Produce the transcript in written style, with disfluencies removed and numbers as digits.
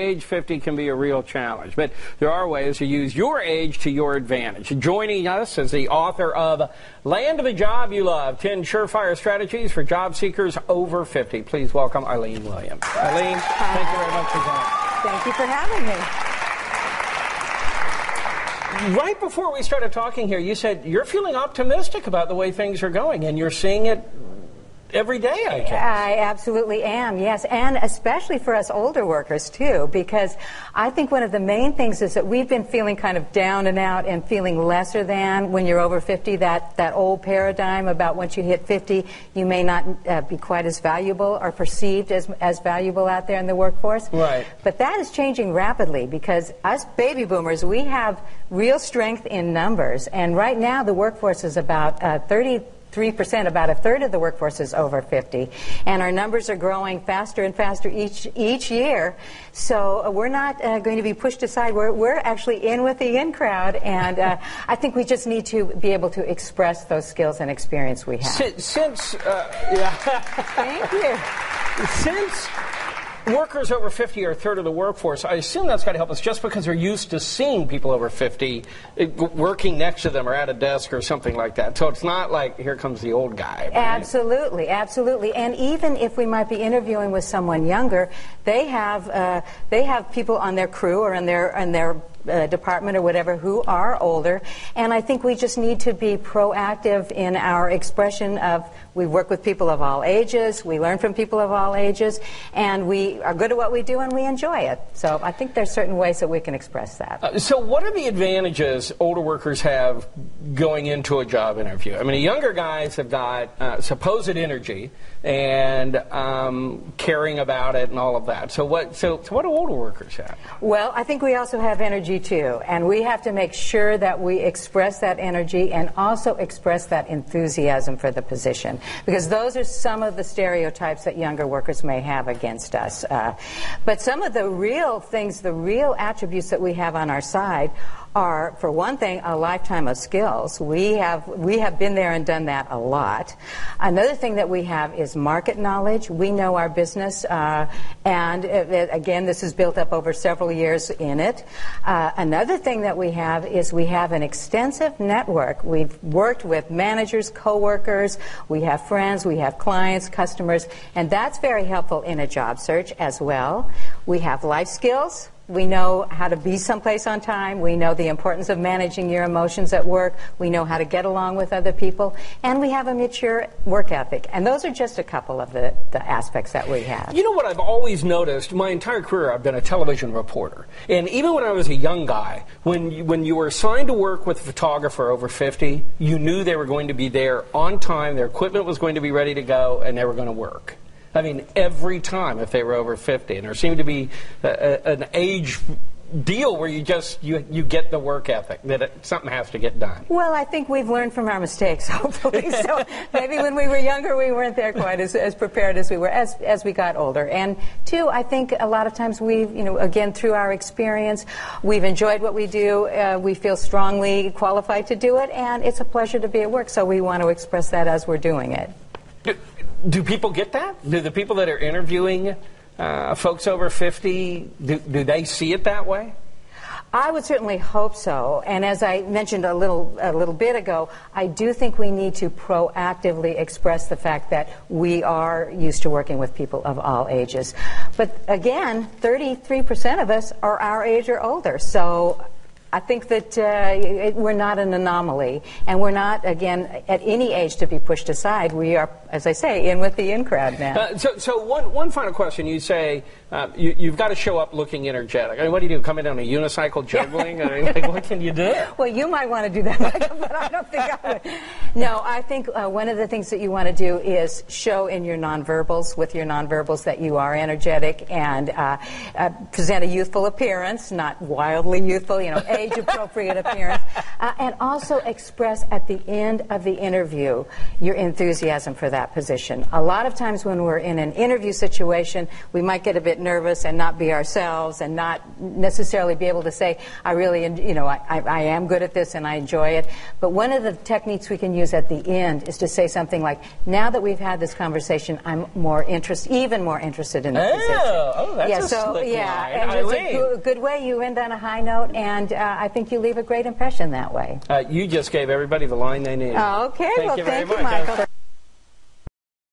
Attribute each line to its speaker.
Speaker 1: age 50 can be a real challenge, but there are ways to use your age to your advantage. Joining us is the author of Land of a Job You Love, 10 Surefire Strategies for Job Seekers Over 50. Please welcome Eileen Williams. Eileen, thank you very much for joining.
Speaker 2: Thank you for having me.
Speaker 1: Right before we started talking here, you said you're feeling optimistic about the way things are going, and you're seeing it every day, I guess.
Speaker 2: I absolutely am, yes, and especially for us older workers, too, because I think one of the main things is that we've been feeling kind of down and out and feeling lesser than when you're over 50, that old paradigm about once you hit 50, you may not be quite as valuable or perceived as valuable out there in the workforce.
Speaker 1: Right.
Speaker 2: But that is changing rapidly because us baby boomers, we have real strength in numbers, and right now the workforce is about 33%, about a third of the workforce is over 50, and our numbers are growing faster and faster each year. So we're not going to be pushed aside. We're actually in with the in crowd, and I think we just need to be able to express those skills and experience we have.
Speaker 1: Yeah.
Speaker 2: Thank you.
Speaker 1: Since workers over 50 are a third of the workforce, I assume that's got to help us just because we're used to seeing people over 50 working next to them or at a desk or something like that. So it's not like, here comes the old guy. Right?
Speaker 2: Absolutely, absolutely. And even if we might be interviewing with someone younger, they have people on their crew or in their department or whatever who are older, and I think we just need to be proactive in our expression of, we work with people of all ages, we learn from people of all ages, and we are good at what we do and we enjoy it. So I think there's certain ways that we can express that.
Speaker 1: So what are the advantages older workers have going into a job interview? I mean, the younger guys have got supposed energy and caring about it and all of that. So what do older workers have?
Speaker 2: Well, I think we also have energy too, and we have to make sure that we express that energy and also express that enthusiasm for the position, because those are some of the stereotypes that younger workers may have against us. But some of the real things, the real attributes that we have on our side are, for one thing, a lifetime of skills. We have been there and done that a lot. Another thing that we have is market knowledge. We know our business, and again, this is built up over several years in it. Another thing that we have is we have an extensive network. We've worked with managers, coworkers, we have friends, we have clients, customers, and that's very helpful in a job search as well. We have life skills. We know how to be someplace on time. We know the importance of managing your emotions at work. We know how to get along with other people. And we have a mature work ethic. And those are just a couple of the aspects that we have.
Speaker 1: You know what I've always noticed? My entire career I've been a television reporter. And even when I was a young guy, when you were assigned to work with a photographer over 50, you knew they were going to be there on time, their equipment was going to be ready to go, and they were going to work. I mean, every time if they were over 50. And there seemed to be an age deal where you get the work ethic, that something has to get done.
Speaker 2: Well, I think we've learned from our mistakes, hopefully. So maybe when we were younger, we weren't there quite as prepared as we were as we got older. And two, I think a lot of times we've, again, through our experience, we've enjoyed what we do. We feel strongly qualified to do it, and it's a pleasure to be at work. So we want to express that as we're doing it.
Speaker 1: Do people get that? Do the people that are interviewing folks over 50, do they see it that way?
Speaker 2: I would certainly hope so. And as I mentioned a little bit ago, I do think we need to proactively express the fact that we are used to working with people of all ages. But again, 33% of us are our age or older. So I think that we're not an anomaly, and we're not, again, at any age to be pushed aside. We are, as I say, in with the in crowd now.
Speaker 1: So one final question. You say you've got to show up looking energetic. I mean, what do? Come in on a unicycle juggling? I mean, what can you do?
Speaker 2: Well, you might want to do that, Michael, but I don't think I would. No, I think one of the things that you want to do is show in your nonverbals, with your nonverbals, that you are energetic and present a youthful appearance, not wildly youthful, age-appropriate appearance. And also express at the end of the interview your enthusiasm for that position. A lot of times when we're in an interview situation, we might get a bit nervous and not be ourselves and not necessarily be able to say, I really, I am good at this and I enjoy it. But one of the techniques we can use at the end is to say something like, now that we've had this conversation, I'm even more interested in the position.
Speaker 1: Oh, that's a slick line.
Speaker 2: And it's a good way. You end on a high note, and I think you leave a great impression that way.
Speaker 1: You just gave everybody the line they need.
Speaker 2: Okay,
Speaker 1: Thank you very much.
Speaker 2: Michael.